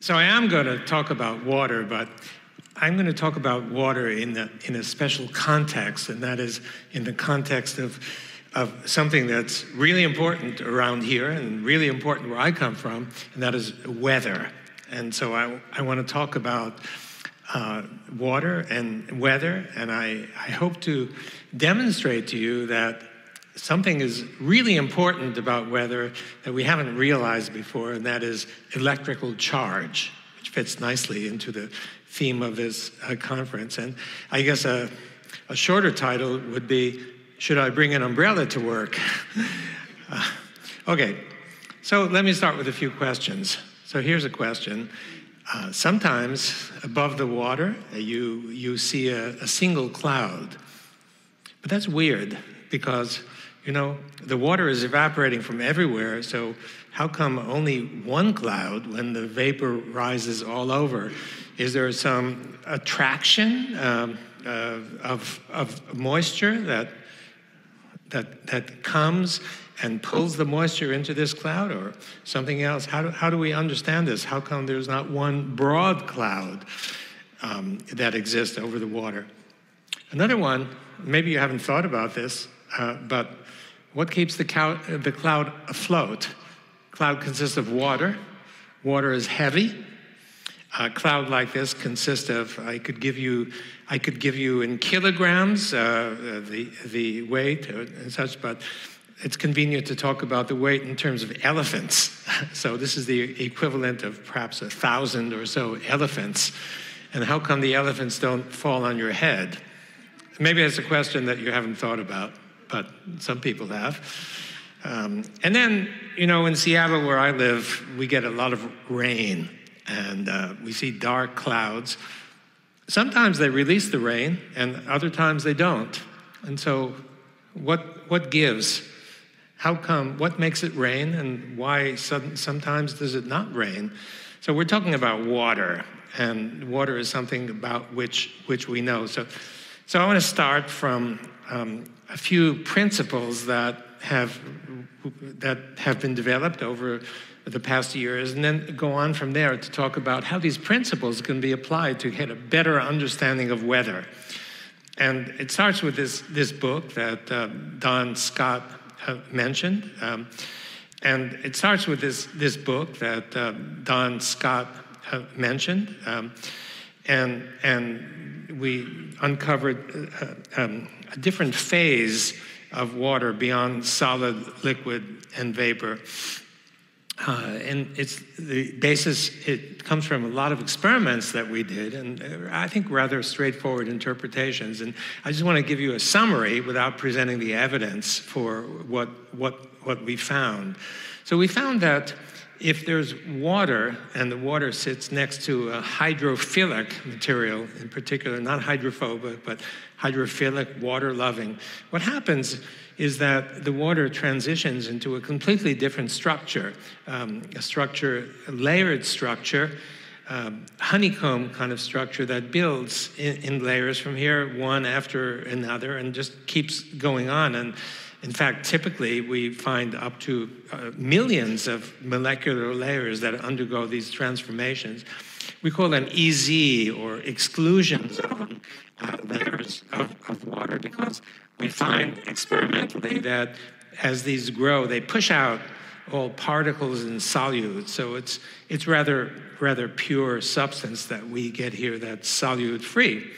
So I am going to talk about water, but I'm going to talk about water in a special context, and that is in the context of something that's really important around here and really important where I come from, and that is weather. And so I want to talk about water and weather, and I hope to demonstrate to you that something is really important about weather that we haven't realized before, and that is electrical charge, which fits nicely into the theme of this conference. And I guess a shorter title would be, Should I Bring an Umbrella to Work? Okay, so let me start with a few questions. So here's a question. Sometimes above the water, you see a single cloud. But that's weird because, you know, the water is evaporating from everywhere, so how come only one cloud when the vapor rises all over? Is there some attraction of moisture that comes and pulls the moisture into this cloud, or something else? How do we understand this? How come there's not one broad cloud that exists over the water? Another one, maybe you haven't thought about this, but what keeps the cloud afloat? Cloud consists of water. Water is heavy. A cloud like this consists of, I could give you in kilograms the weight and such, but it's convenient to talk about the weight in terms of elephants. So this is the equivalent of perhaps 1,000 or so elephants. And how come the elephants don't fall on your head? Maybe that's a question that you haven't thought about, but some people have. And then, you know, in Seattle where I live, we get a lot of rain, and we see dark clouds. Sometimes they release the rain, and other times they don't. And so what gives? How come? What makes it rain, and why sometimes does it not rain? So we're talking about water, and water is something about which we know. So I want to start from a few principles that have been developed over the past years, and then go on from there to talk about how these principles can be applied to get a better understanding of weather. And it starts with this book that Don Scott mentioned, and it starts with this book that Don Scott mentioned, and we uncovered a different phase of water beyond solid, liquid, and vapor. And it's the basis, it comes from a lot of experiments that we did, and I think rather straightforward interpretations. And I just want to give you a summary without presenting the evidence for what we found. So we found that if there's water, and the water sits next to a hydrophilic material, in particular, not hydrophobic, but hydrophilic, water-loving, what happens is that the water transitions into a completely different structure, a layered structure, honeycomb kind of structure that builds in layers from here, one after another, and just keeps going on. And in fact, typically, we find up to millions of molecular layers that undergo these transformations. We call them EZ, or exclusion zone layers of water, because we find experimentally that as these grow, they push out all particles and solutes. So it's rather pure substance that we get here that's solute-free.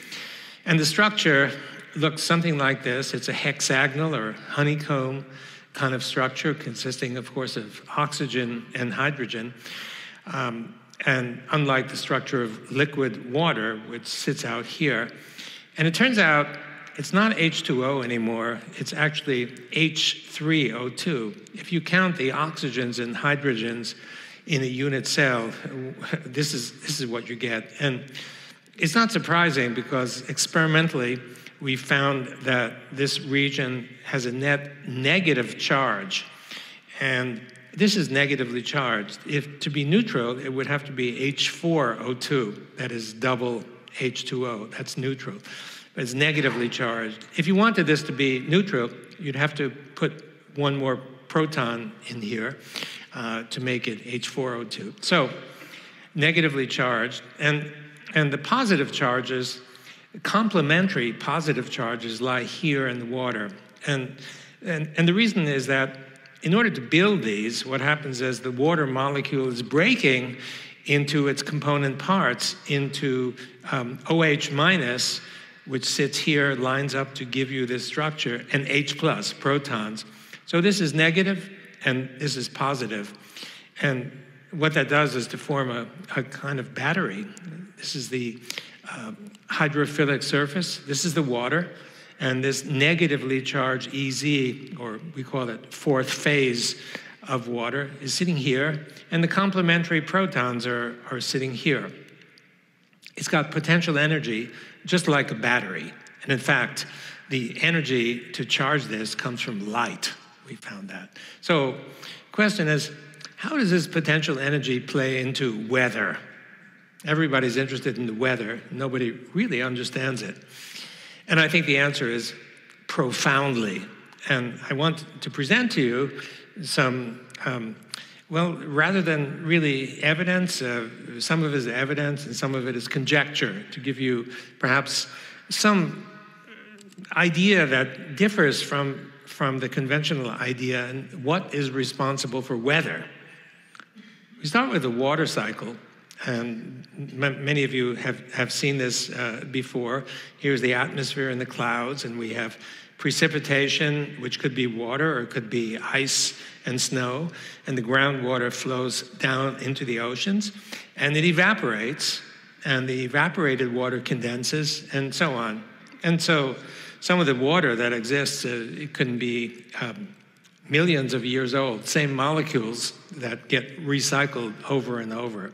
And the structure looks something like this. It's a hexagonal or honeycomb kind of structure consisting, of course, of oxygen and hydrogen. And unlike the structure of liquid water, which sits out here. And it turns out it's not H2O anymore. It's actually H3O2. If you count the oxygens and hydrogens in a unit cell, this is what you get. And it's not surprising because experimentally, we found that this region has a net negative charge. And this is negatively charged. If to be neutral, it would have to be H4O2, that is double H2O, that's neutral. But it's negatively charged. If you wanted this to be neutral, you'd have to put one more proton in here to make it H4O2. So negatively charged, and the positive charges, complementary positive charges, lie here in the water. And the reason is that in order to build these, what happens is the water molecule is breaking into its component parts, into OH minus, which sits here, lines up to give you this structure, and H plus, protons. So this is negative, and this is positive. And what that does is to form a kind of battery. This is the hydrophilic surface. This is the water. And this negatively charged EZ, or we call it fourth phase of water, is sitting here. And the complementary protons are sitting here. It's got potential energy, just like a battery. And in fact, the energy to charge this comes from light. We found that. So the question is, how does this potential energy play into weather? Everybody's interested in the weather. Nobody really understands it. And I think the answer is profoundly. And I want to present to you some, well, rather than really evidence, some of it is evidence and some of it is conjecture, to give you perhaps some idea that differs from the conventional idea and what is responsible for weather. We start with the water cycle. And many of you have seen this before. Here's the atmosphere and the clouds, and we have precipitation, which could be water or it could be ice and snow, and the groundwater flows down into the oceans, and it evaporates, and the evaporated water condenses, and so on. And so some of the water that exists, it couldn't be millions of years old, same molecules that get recycled over and over.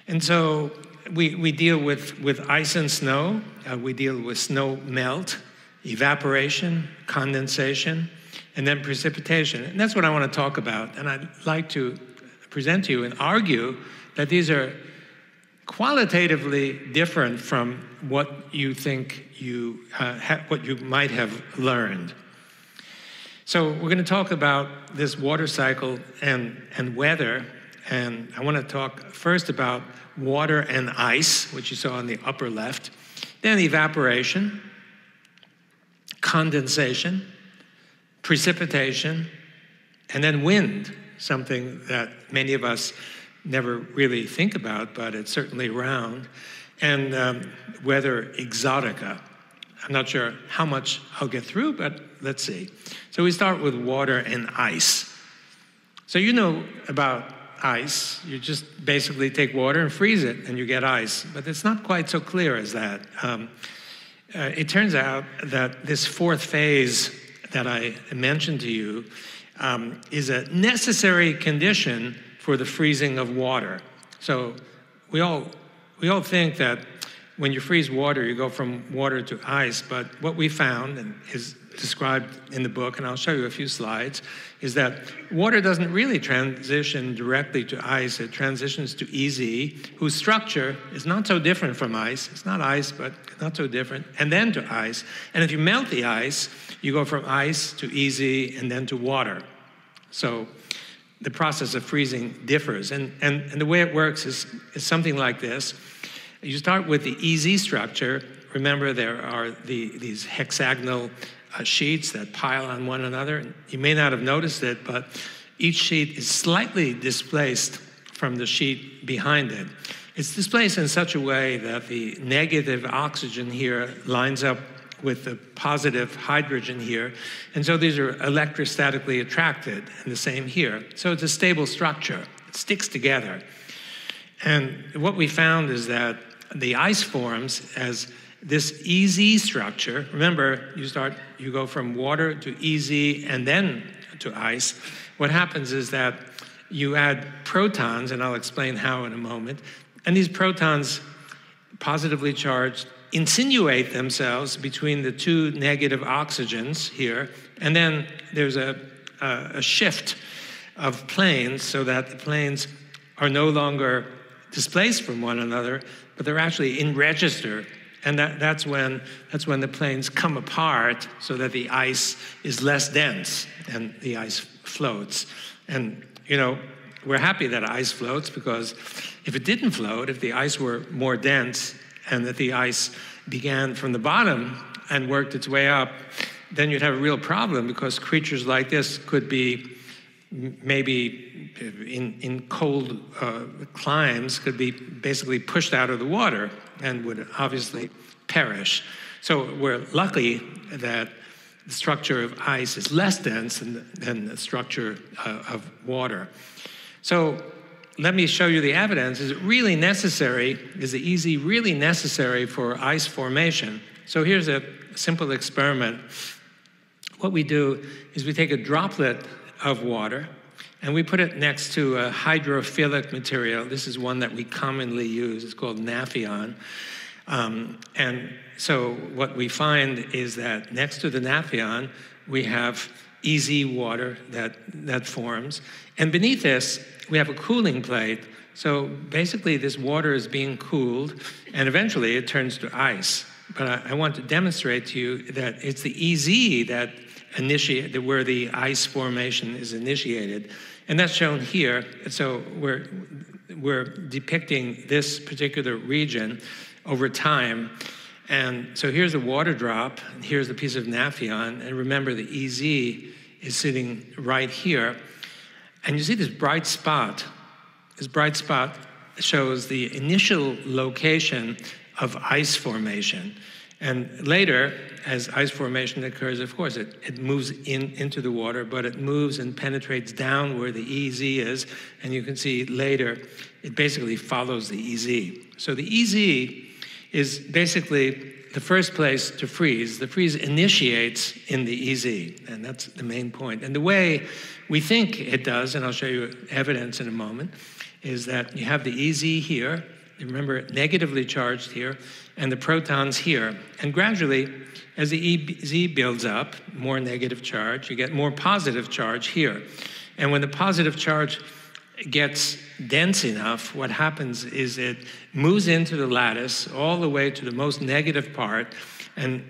And so we deal with ice and snow. We deal with snow melt, evaporation, condensation, and then precipitation. And that's what I want to talk about. And I'd like to present to you and argue that these are qualitatively different from what you think what you might have learned. So we're going to talk about this water cycle and weather. And I want to talk first about water and ice, which you saw in the upper left, then evaporation, condensation, precipitation, and then wind, something that many of us never really think about, but it's certainly around, and weather exotica. I'm not sure how much I'll get through, but let's see. So we start with water and ice. So you know about ice. You just basically take water and freeze it, and you get ice. But it's not quite so clear as that. It turns out that this fourth phase that I mentioned to you is a necessary condition for the freezing of water. So we all think that when you freeze water, you go from water to ice. But what we found, and is described in the book, and I'll show you a few slides, is that water doesn't really transition directly to ice. It transitions to EZ, whose structure is not so different from ice. It's not ice, but not so different, and then to ice. And if you melt the ice, you go from ice to EZ and then to water. So the process of freezing differs. And the way it works is something like this. You start with the EZ structure. Remember, there are these hexagonal sheets that pile on one another. You may not have noticed it, but each sheet is slightly displaced from the sheet behind it. It's displaced in such a way that the negative oxygen here lines up with the positive hydrogen here. And so these are electrostatically attracted, and the same here. So it's a stable structure. It sticks together. And what we found is that the ice forms as this EZ structure. Remember, you go from water to EZ and then to ice. What happens is that you add protons, and I'll explain how in a moment, and these protons, positively charged, insinuate themselves between the two negative oxygens here, and then there's a shift of planes so that the planes are no longer displaced from one another, but they're actually in register. And that's when the planes come apart so that the ice is less dense and the ice floats. And, you know, we're happy that ice floats, because if it didn't float, if the ice were more dense and that the ice began from the bottom and worked its way up, then you'd have a real problem, because creatures like this could be maybe in cold climes, could be basically pushed out of the water and would obviously perish. So we're lucky that the structure of ice is less dense than the structure of water. So let me show you the evidence. Is it really necessary? Is the EZ really necessary for ice formation? So here's a simple experiment. What we do is we take a droplet of water and we put it next to a hydrophilic material. This is one that we commonly use. It's called Naphion. And so what we find is that next to the Naphion, we have EZ water that forms. And beneath this, we have a cooling plate. So basically, this water is being cooled, and eventually it turns to ice. But I want to demonstrate to you that it's the EZ that where the ice formation is initiated. And that's shown here. So we're depicting this particular region over time. And so here's a water drop, and here's a piece of Naphion. And remember, the EZ is sitting right here. And you see this bright spot. This bright spot shows the initial location of ice formation. And later, as ice formation occurs, of course, it moves into the water, but it moves and penetrates down where the EZ is. And you can see later, it basically follows the EZ. So the EZ is basically the first place to freeze. The freeze initiates in the EZ, and that's the main point. And the way we think it does, and I'll show you evidence in a moment, is that you have the EZ here, remember, negatively charged here, and the protons here. And gradually, as the EZ builds up, more negative charge, you get more positive charge here. And when the positive charge gets dense enough, what happens is it moves into the lattice all the way to the most negative part and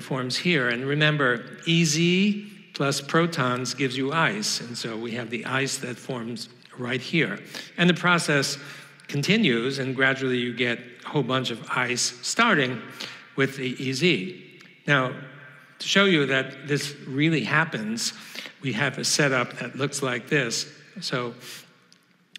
forms here. And remember, EZ plus protons gives you ice. And so we have the ice that forms right here. And the process continues, and gradually you get a whole bunch of ice, starting with the EZ. Now, to show you that this really happens, we have a setup that looks like this. So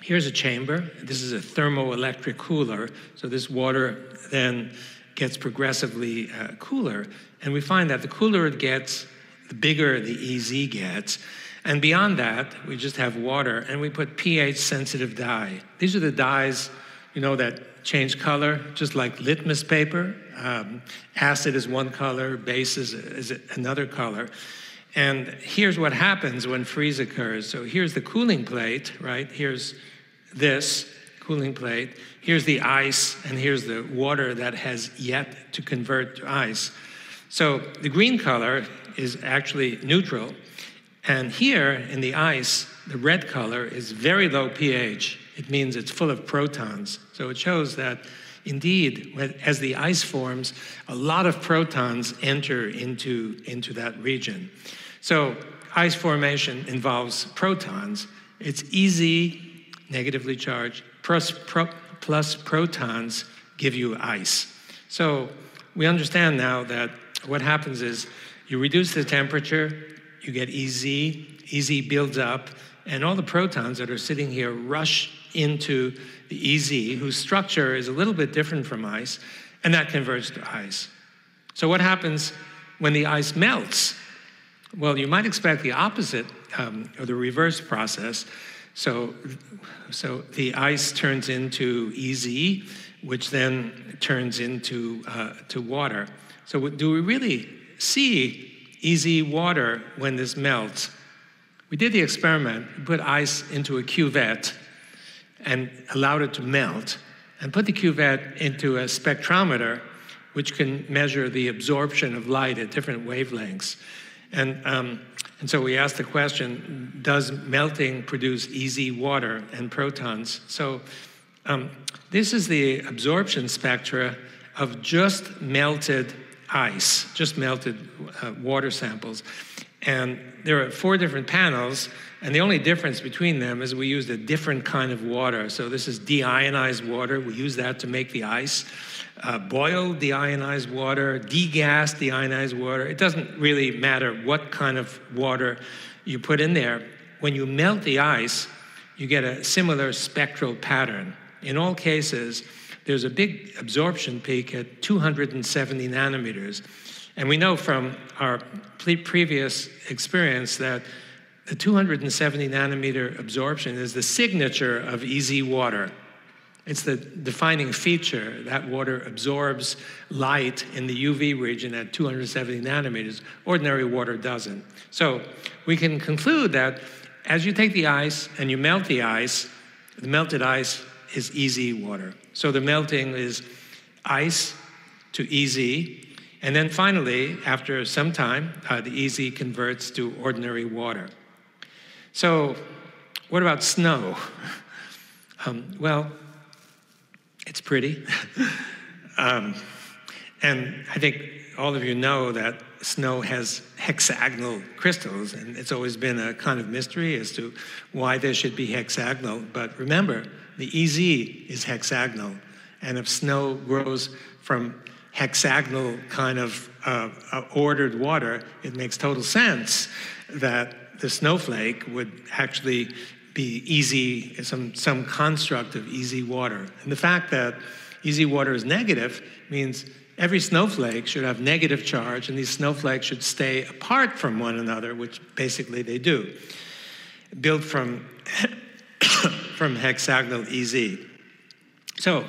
here's a chamber. This is a thermoelectric cooler. So this water then gets progressively cooler. And we find that the cooler it gets, the bigger the EZ gets. And beyond that, we just have water, and we put pH-sensitive dye. These are the dyes, that change color, just like litmus paper. Acid is one color, base is another color. And here's what happens when freeze occurs. So here's the cooling plate, right? Here's this cooling plate. Here's the ice, and here's the water that has yet to convert to ice. So the green color is actually neutral. And here in the ice, the red color is very low pH. It means it's full of protons. So it shows that, indeed, as the ice forms, a lot of protons enter into that region. So ice formation involves protons. It's EZ, negatively charged, plus protons give you ice. So we understand now that what happens is you reduce the temperature, you get EZ builds up, and all the protons that are sitting here rush into the EZ, whose structure is a little bit different from ice, and that converts to ice. So what happens when the ice melts? Well, you might expect the opposite, or the reverse process. So the ice turns into EZ, which then turns into to water. So do we really see EZ water when this melts? We did the experiment. We put ice into a cuvette and allowed it to melt, and put the cuvette into a spectrometer, which can measure the absorption of light at different wavelengths. And so we asked the question, does melting produce EZ water and protons? So this is the absorption spectra of just melted ice, just melted water samples. And there are 4 different panels, and the only difference between them is we used a different kind of water. So this is deionized water. We use that to make the ice. Boiled deionized water, degassed deionized water. It doesn't really matter what kind of water you put in there. When you melt the ice, you get a similar spectral pattern. In all cases, there's a big absorption peak at 270 nanometers. And we know from our previous experience that the 270 nanometer absorption is the signature of easy water. It's the defining feature. That water absorbs light in the UV region at 270 nanometers. Ordinary water doesn't. So we can conclude that as you take the ice and you melt the melted ice is easy water. So the melting is ice to easy. And then finally, after some time, the easy converts to ordinary water. So what about snow? Well, it's pretty. And I think all of you know that snow has hexagonal crystals, and it's always been a kind of mystery as to why there should be hexagonal. But remember, the EZ is hexagonal. And if snow grows from hexagonal kind of ordered water, it makes total sense that the snowflake would actually be easy, some construct of easy water. And the fact that easy water is negative means every snowflake should have negative charge, and these snowflakes should stay apart from one another, which basically they do, built from, from hexagonal EZ. So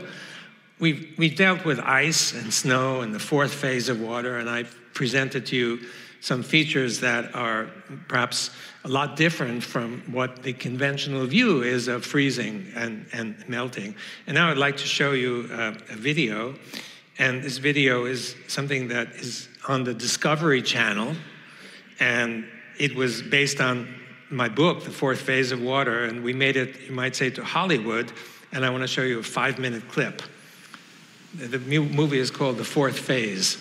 we've dealt with ice and snow and the 4th phase of water, and I've presented to you some features that are perhaps a lot different from what the conventional view is of freezing and melting. And now I'd like to show you a video. And this video is something that is on the Discovery Channel. And it was based on my book, The 4th Phase of Water. And we made it, you might say, to Hollywood. And I want to show you a 5-minute clip. The movie is called The 4th Phase.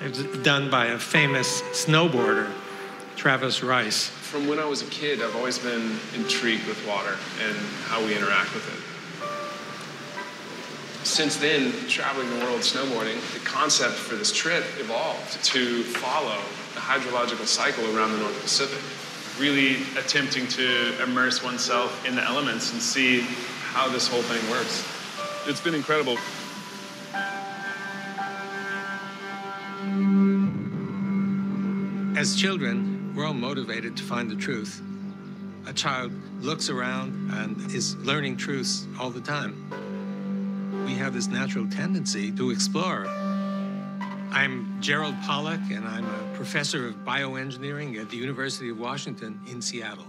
It was done by a famous snowboarder, Travis Rice. From when I was a kid, I've always been intrigued with water and how we interact with it. Since then, traveling the world snowboarding, the concept for this trip evolved to follow the hydrological cycle around the North Pacific. Really attempting to immerse oneself in the elements and see how this whole thing works. It's been incredible. As children, we're all motivated to find the truth. A child looks around and is learning truths all the time. We have this natural tendency to explore. I'm Gérald Pollack, and I'm a professor of bioengineering at the University of Washington in Seattle.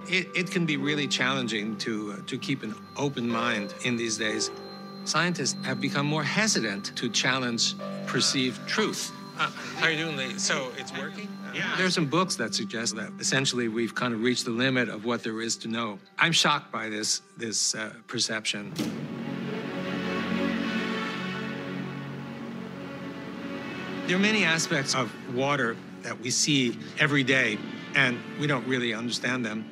It can be really challenging to keep an open mind in these days. Scientists have become more hesitant to challenge perceived truth. How are you doing, Lee? So it's working? Yeah. There's some books that suggest that essentially we've kind of reached the limit of what there is to know. I'm shocked by this perception. There are many aspects of water that we see every day, and we don't really understand them.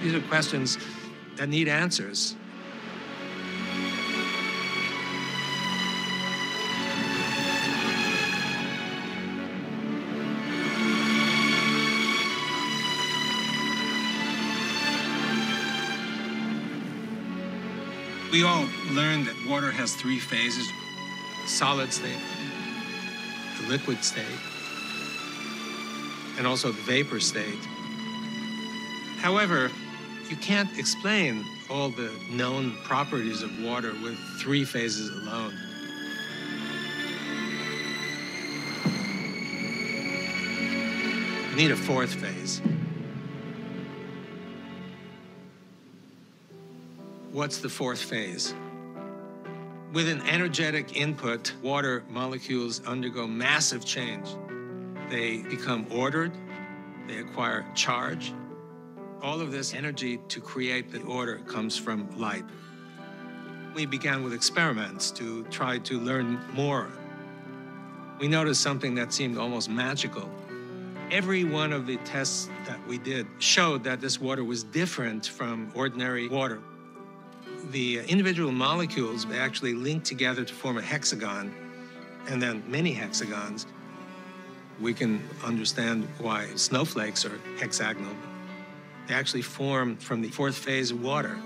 These are questions that need answers. We all learned that water has 3 phases: solid state, the liquid state, and also the vapor state. However, you can't explain all the known properties of water with 3 phases alone. You need a 4th phase. What's the 4th phase? With an energetic input, water molecules undergo massive change. They become ordered, they acquire charge. All of this energy to create the order comes from light. We began with experiments to try to learn more. We noticed something that seemed almost magical. Every one of the tests that we did showed that this water was different from ordinary water. The individual molecules actually linked together to form a hexagon, and then many hexagons. We can understand why snowflakes are hexagonal. They actually form from the fourth phase of water.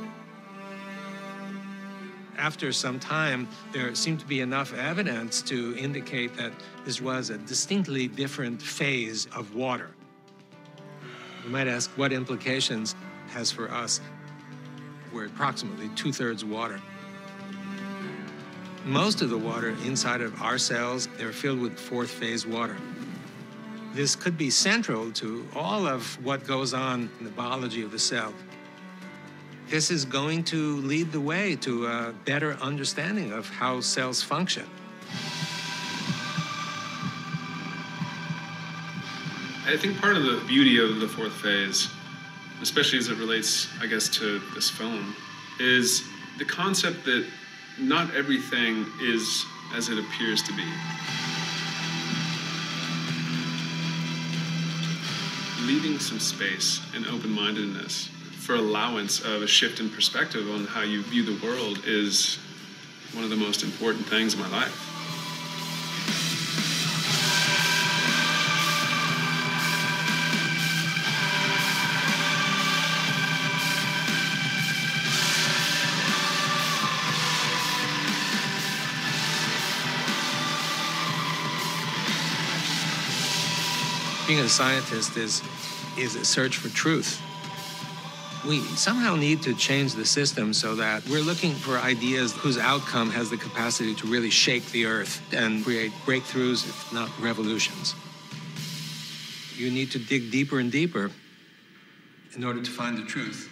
After some time, there seemed to be enough evidence to indicate that this was a distinctly different phase of water. You might ask what implications it has for us. We're approximately 2/3 water. Most of the water inside of our cells, they're filled with fourth phase water. This could be central to all of what goes on in the biology of the cell. This is going to lead the way to a better understanding of how cells function. I think part of the beauty of the fourth phase, especially as it relates, I guess, to this film, is the concept that not everything is as it appears to be. Leaving some space and open-mindedness for allowance of a shift in perspective on how you view the world is one of the most important things in my life. Being a scientist is a search for truth. We somehow need to change the system so that we're looking for ideas whose outcome has the capacity to really shake the earth and create breakthroughs, if not revolutions. You need to dig deeper and deeper in order to find the truth.